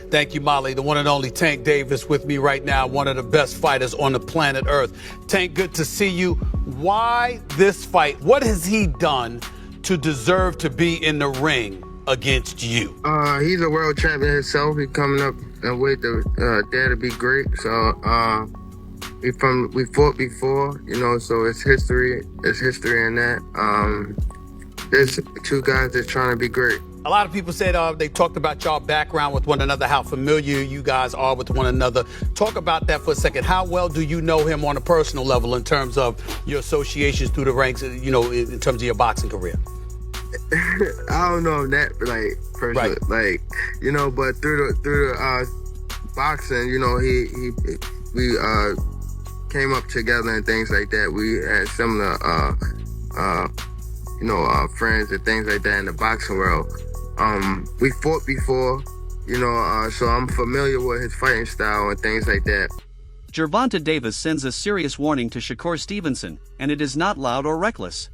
Thank you, Molly. The one and only Tank Davis with me right now, one of the best fighters on the planet Earth. Tank, good to see you. Why this fight? What has he done to deserve to be in the ring against you? He's a world champion himself. He's coming up and wait to dare to be great. So we fought before, you know, so it's history. It's history in that. There's two guys that's trying to be great. A lot of people said they talked about y'all background with one another, how familiar you guys are with one another. Talk about that for a second. How well do you know him on a personal level in terms of your associations through the ranks, you know, in terms of your boxing career? I don't know that, like, personally, right. Like, you know, but through the boxing, you know, we came up together and things like that. We had similar, friends and things like that in the boxing world. We fought before, you know, so I'm familiar with his fighting style and things like that. Gervonta Davis sends a serious warning to Shakur Stevenson, and it is not loud or reckless.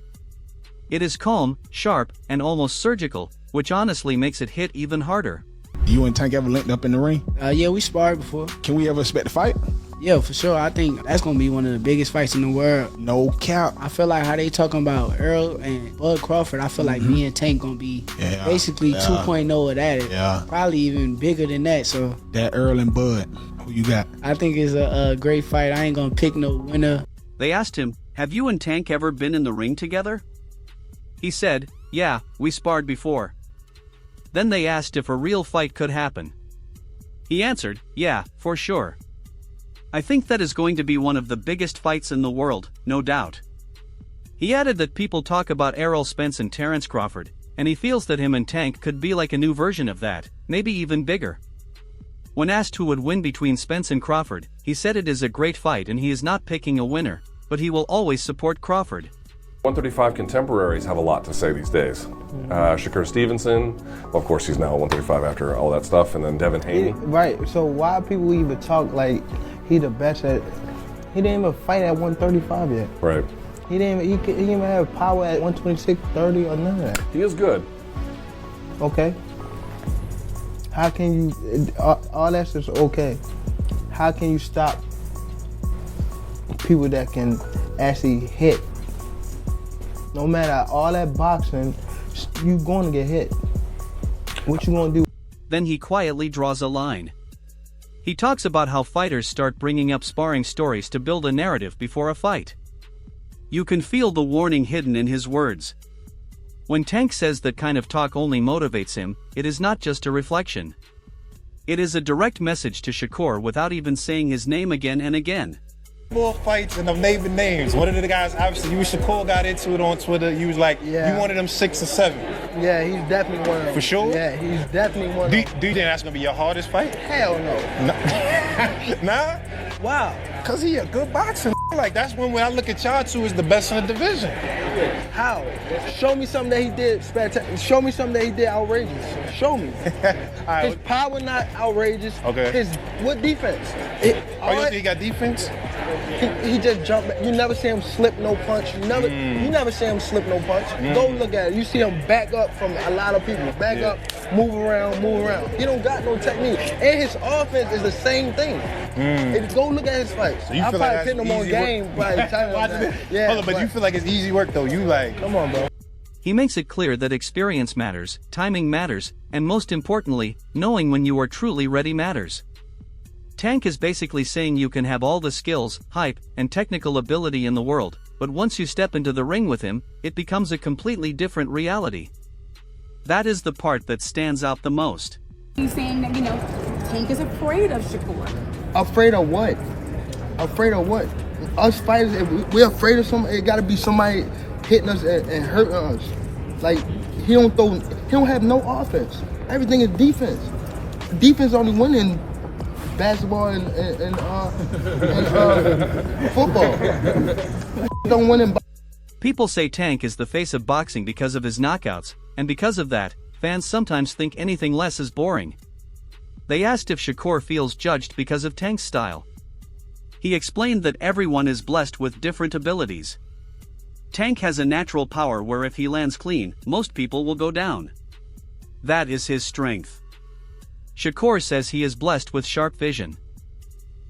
It is calm, sharp, and almost surgical, which honestly makes it hit even harder. You and Tank ever linked up in the ring? Yeah, we sparred before. Can we ever expect a fight? Yeah, for sure. I think that's going to be one of the biggest fights in the world. No cap. I feel like how they talking about Earl and Bud Crawford, I feel like me and Tank going to be basically 2.0 of that. Yeah. Probably even bigger than that. So that Earl and Bud, who you got? I think it's a great fight. I ain't going to pick no winner. They asked him, have you and Tank ever been in the ring together? He said, yeah, we sparred before. Then they asked if a real fight could happen. He answered, yeah, for sure. I think that is going to be one of the biggest fights in the world, no doubt. He added that people talk about Errol Spence and Terence Crawford, and he feels that him and Tank could be like a new version of that, maybe even bigger. When asked who would win between Spence and Crawford, he said it is a great fight and he is not picking a winner, but he will always support Crawford. 135 contemporaries have a lot to say these days. Shakur Stevenson, well, of course he's now 135 after all that stuff, and then Devin Haney. Right, so why people even talk like he the best at, he didn't even fight at 135 yet. Right. He didn't even have power at 126, 30 or none of that. He is good. Okay. How can you, all that's just okay. How can you stop people that can actually hit? No matter all that boxing, you going to get hit. What you going to do? Then he quietly draws a line. He talks about how fighters start bringing up sparring stories to build a narrative before a fight. You can feel the warning hidden in his words. When Tank says that kind of talk only motivates him, it is not just a reflection. It is a direct message to Shakur without even saying his name again and again. More fights and I'm naming names. One of the guys, obviously, you and Shakur got into it on Twitter. You was like, you wanted them 6 or 7. Yeah, he's definitely one of them. For sure? Yeah, he's definitely one of them. Do you think that's going to be your hardest fight? Hell no. Nah? Wow. Because he a good boxer. Like, that's when I look at y'all two as the best in the division. How? Show me something that he did spectacular. Show me something that he did outrageous. Show me. Right. His power not outrageous. Okay. What defense? You think he got defense? He just jumped back. You never see him slip no punch. You never see him slip no punch. Go look at it. You see him back up from a lot of people. Back up, move around. He don't got no technique. And his offense is the same thing. Go look at his fights. So you I feel probably like put him on game by the time Hold on, but you feel like it's easy work though. You like, come on, bro. He makes it clear that experience matters, timing matters, and most importantly, knowing when you are truly ready matters. Tank is basically saying you can have all the skills, hype, and technical ability in the world, but once you step into the ring with him, it becomes a completely different reality. That is the part that stands out the most. He's saying that, Tank is afraid of Shakur. Afraid of what? Afraid of what? Us fighters, if we're afraid of somebody, it gotta be somebody hitting us and hurting us. Like, he don't have no offense. Everything is defense. Defense only winning basketball and football. Don't win in. People say Tank is the face of boxing because of his knockouts, and because of that, fans sometimes think anything less is boring. They asked if Shakur feels judged because of Tank's style. He explained that everyone is blessed with different abilities. Tank has a natural power where if he lands clean, most people will go down. That is his strength. Shakur says he is blessed with sharp vision.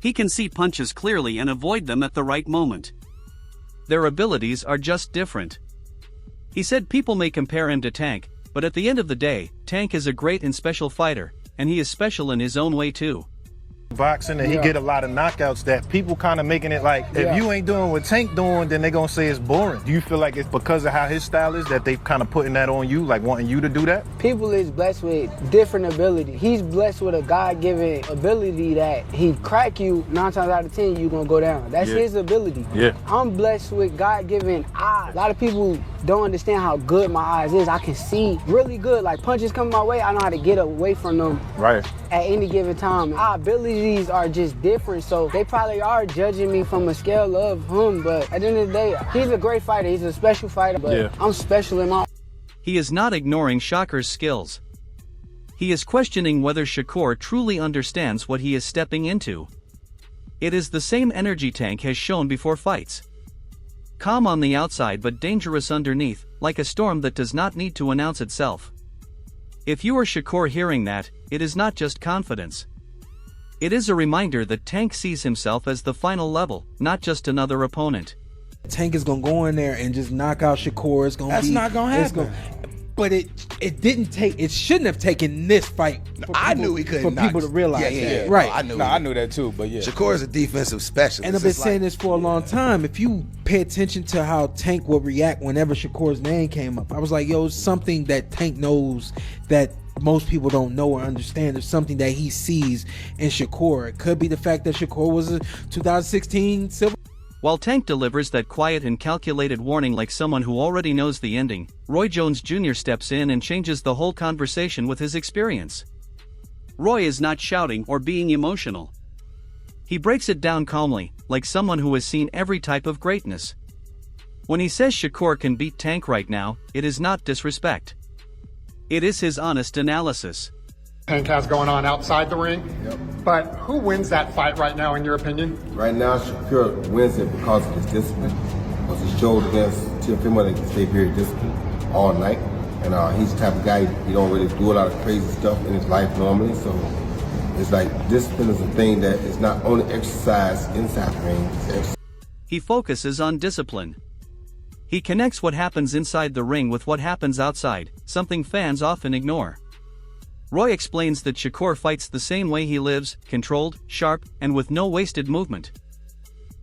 He can see punches clearly and avoid them at the right moment. Their abilities are just different. He said people may compare him to Tank, but at the end of the day, Tank is a great and special fighter, and he is special in his own way too. Boxing, and he get a lot of knockouts that people kind of making it like, if you ain't doing what Tank doing, then they gonna say it's boring. Do you feel like it's because of how his style is that they kind of putting that on you, like wanting you to do that? People is blessed with different ability. He's blessed with a God-given ability that he crack you 9 times out of 10, you gonna go down. That's his ability. Yeah. I'm blessed with God-given eyes. A lot of people don't understand how good my eyes is. I can see really good. Like punches come my way, I know how to get away from them. Right. At any given time. Our abilities are just different, so they probably are judging me from a scale of him, but at the end of the day, he's a great fighter. He's a special fighter, but I'm special in my... He is not ignoring Shakur's skills. He is questioning whether Shakur truly understands what he is stepping into. It is the same energy Tank has shown before fights. Calm on the outside but dangerous underneath, like a storm that does not need to announce itself. If you are Shakur hearing that, it is not just confidence. It is a reminder that Tank sees himself as the final level, not just another opponent. Tank is gonna go in there and just knock out Shakur. It's gonna That's not gonna happen. But it didn't take. It shouldn't have taken this fight. I knew he couldn't. For people to realize. Yeah. Right. I knew that too. But yeah, Shakur is a defensive specialist. And I've been saying this for a long time. If you pay attention to how Tank would react whenever Shakur's name came up, I was like, yo, it's something that Tank knows that most people don't know or understand. There's something that he sees in Shakur. It could be the fact that Shakur was a 2016 Civil. While Tank delivers that quiet and calculated warning like someone who already knows the ending, Roy Jones Jr. steps in and changes the whole conversation with his experience. Roy is not shouting or being emotional. He breaks it down calmly, like someone who has seen every type of greatness. When he says Shakur can beat Tank right now, it is not disrespect. It is his honest analysis. Tank has going on outside the ring. But who wins that fight right now, in your opinion? Right now, Shakur wins it because of his discipline. Because he showed against Teofimo that he can stay very disciplined all night. And he's the type of guy, he don't really do a lot of crazy stuff in his life normally. So it's like discipline is a thing that is not only exercised inside the ring. He focuses on discipline. He connects what happens inside the ring with what happens outside, something fans often ignore. Roy explains that Shakur fights the same way he lives, controlled, sharp, and with no wasted movement.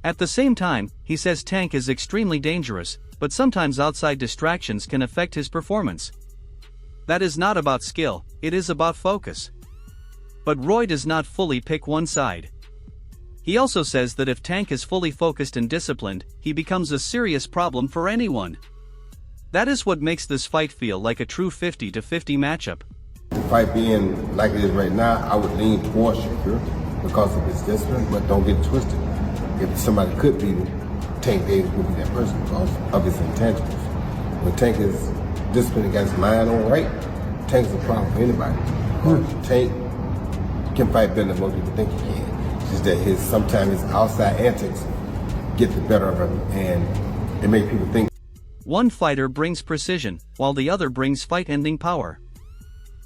At the same time, he says Tank is extremely dangerous, but sometimes outside distractions can affect his performance. That is not about skill, it is about focus. But Roy does not fully pick one side. He also says that if Tank is fully focused and disciplined, he becomes a serious problem for anyone. That is what makes this fight feel like a true 50-50 matchup. The fight being like it is right now, I would lean towards Shakur because of his discipline, but don't get twisted. If somebody could beat him, Tank Davis would be that person because of his intangibles. When Tank is disciplined and got his mind on right, Tank is a problem for anybody. Tank can fight better than most people think he can. It's just that sometimes his outside antics get the better of him, and it makes people think. One fighter brings precision, while the other brings fight-ending power.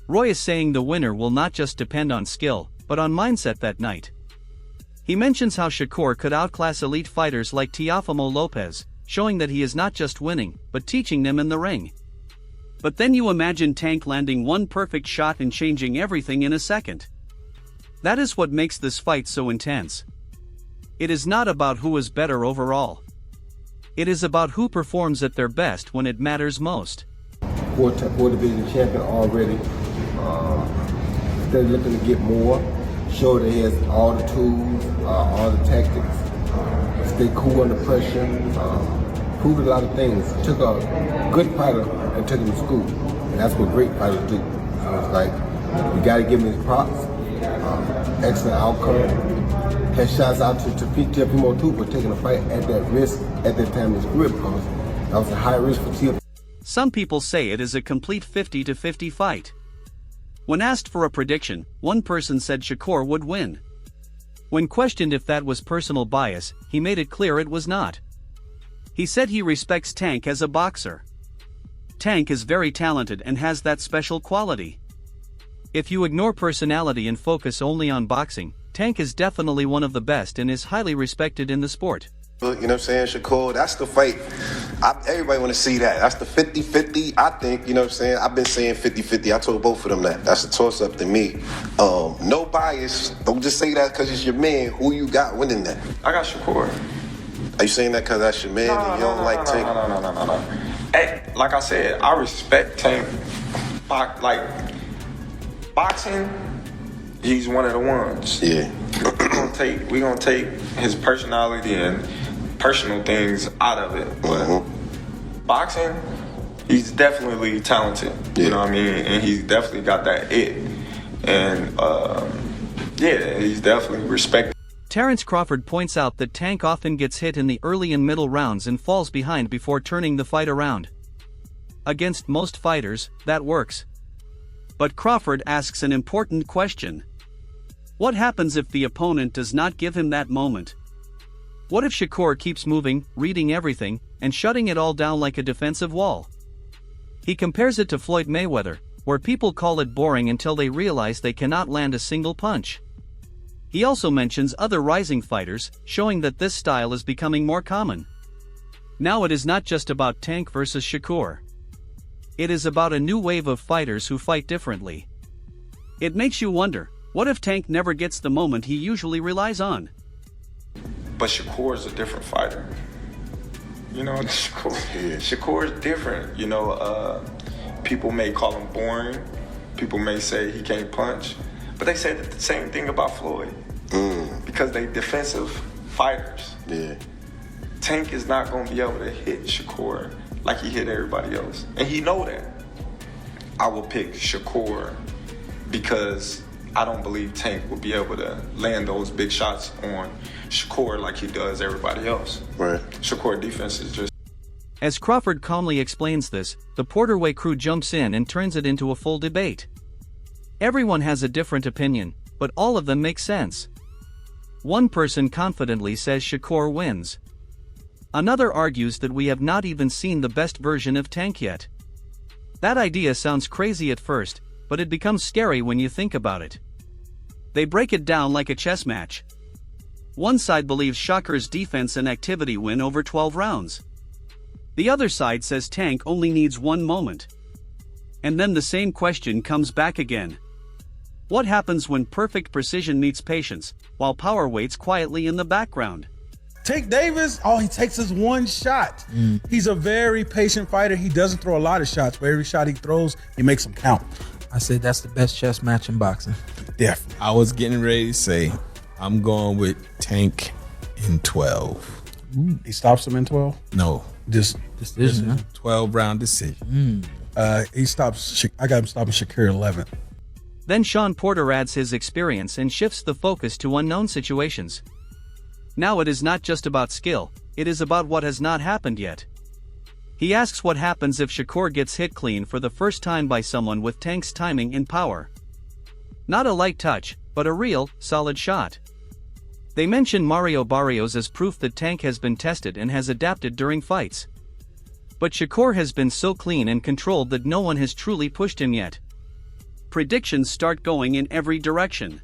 Roy is saying the winner will not just depend on skill, but on mindset that night. He mentions how Shakur could outclass elite fighters like Teofimo Lopez, showing that he is not just winning, but teaching them in the ring. But then you imagine Tank landing one perfect shot and changing everything in a second. That is what makes this fight so intense. It is not about who is better overall. It is about who performs at their best when it matters most. Four division champion already. Instead of looking to get more, show that he has all the tools, all the tactics, stay cool under pressure, proved a lot of things. Took a good fighter and took him to school. And that's what great fighters do. So it's like, you gotta give him his props. Excellent outcome. Had shots out to Teofimo too for taking a fight at that risk at that time in his career because that was a high risk for Teofimo. Some people say it is a complete 50-50 fight. When asked for a prediction, one person said Shakur would win. When questioned if that was personal bias, he made it clear it was not. He said he respects Tank as a boxer. Tank is very talented and has that special quality. If you ignore personality and focus only on boxing, Tank is definitely one of the best and is highly respected in the sport. You know what I'm saying, Shakur? That's the fight. Everybody want to see that. That's the 50-50. I think, you know what I'm saying? I've been saying 50-50. I told both of them that. That's a toss-up to me. No bias. Don't just say that because it's your man. Who you got winning that? I got Shakur. Are you saying that because that's your man and you don't like Tank? No. Hey, like I said, I respect Tank. Boxing, he's one of the ones. Yeah. we gonna take his personality and personal things out of it. But boxing, he's definitely talented. Yeah. You know what I mean? And he's definitely got that it. And he's definitely respected. Terrence Crawford points out that Tank often gets hit in the early and middle rounds and falls behind before turning the fight around. Against most fighters, that works. But Crawford asks an important question. What happens if the opponent does not give him that moment? What if Shakur keeps moving, reading everything, and shutting it all down like a defensive wall? He compares it to Floyd Mayweather, where people call it boring until they realize they cannot land a single punch. He also mentions other rising fighters, showing that this style is becoming more common. Now it is not just about Tank versus Shakur. It is about a new wave of fighters who fight differently. It makes you wonder, what if Tank never gets the moment he usually relies on? But Shakur is a different fighter. You know, Shakur is different. You know, people may call him boring. People may say he can't punch. But they say the same thing about Floyd. Because they defensive fighters. Yeah. Tank is not going to be able to hit Shakur like he hit everybody else. And he know that. I will pick Shakur because I don't believe Tank will be able to land those big shots on Shakur like he does everybody else. Right. Shakur defense is just... As Crawford calmly explains this, the Porterway crew jumps in and turns it into a full debate. Everyone has a different opinion, but all of them make sense. One person confidently says Shakur wins. Another argues that we have not even seen the best version of Tank yet. That idea sounds crazy at first, but it becomes scary when you think about it. They break it down like a chess match. One side believes Shakur's defense and activity win over 12 rounds. The other side says Tank only needs one moment. And then the same question comes back again. What happens when perfect precision meets patience, while power waits quietly in the background? Tank Davis, all he takes is one shot. He's a very patient fighter. He doesn't throw a lot of shots, but every shot he throws, he makes them count. I said that's the best chess match in boxing. Definitely. I was getting ready to say, I'm going with Tank in 12. He stops him in 12? No. Just decision. 12 round decision. He stops, I got him stopping Shakur 11. Then Sean Porter adds his experience and shifts the focus to unknown situations. Now it is not just about skill, it is about what has not happened yet. He asks what happens if Shakur gets hit clean for the first time by someone with Tank's timing and power. Not a light touch, but a real, solid shot. They mention Mario Barrios as proof that Tank has been tested and has adapted during fights. But Shakur has been so clean and controlled that no one has truly pushed him yet. Predictions start going in every direction.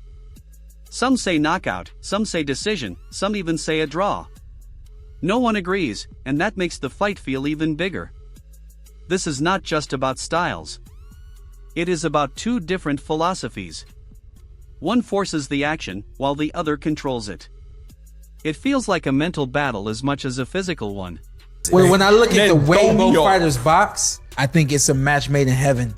Some say knockout, some say decision, some even say a draw. No one agrees, and that makes the fight feel even bigger. This is not just about styles. It is about two different philosophies. One forces the action, while the other controls it. It feels like a mental battle as much as a physical one. When I look at the way both fighters box, I think it's a match made in heaven.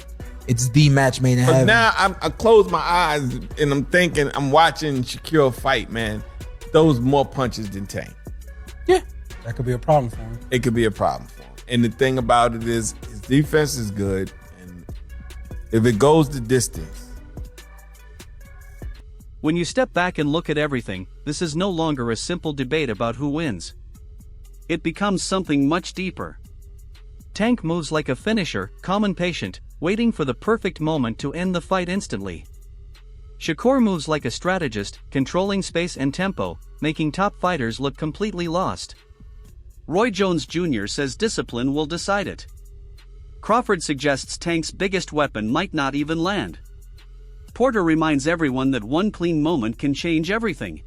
It's the match made in heaven. Now I close my eyes and I'm thinking, I'm watching Shakur fight, man. Those more punches than Tank. Yeah. That could be a problem for him. It could be a problem for him. And the thing about it is, his defense is good. And if it goes the distance. When you step back and look at everything, this is no longer a simple debate about who wins. It becomes something much deeper. Tank moves like a finisher, calm and patient, waiting for the perfect moment to end the fight instantly. Shakur moves like a strategist, controlling space and tempo, making top fighters look completely lost. Roy Jones Jr. says discipline will decide it. Crawford suggests Tank's biggest weapon might not even land. Porter reminds everyone that one clean moment can change everything.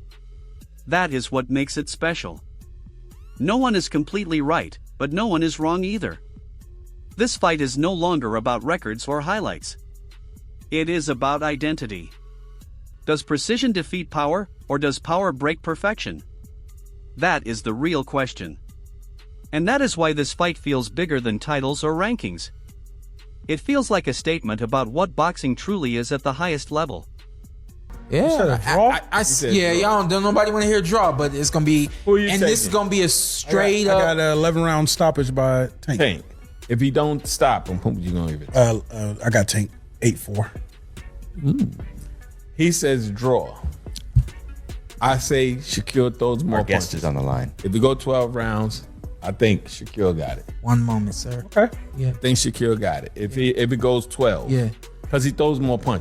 That is what makes it special. No one is completely right, but no one is wrong either. This fight is no longer about records or highlights. It is about identity. Does precision defeat power, or does power break perfection? That is the real question. And that is why this fight feels bigger than titles or rankings. It feels like a statement about what boxing truly is at the highest level. Yeah, y'all don't nobody want to hear draw, but it's gonna be, and this is gonna be a straight up. I got an 11-round stoppage by Tank. If he don't stop him, who you gonna give it? I got Tank 8-4. He says draw. I say Shakur throws more Our guest punches. is on the line. If we go 12 rounds, I think Shakur got it. One moment, sir. Okay. Yeah. I think Shakur got it. If it goes 12. Yeah. Because he throws more punches.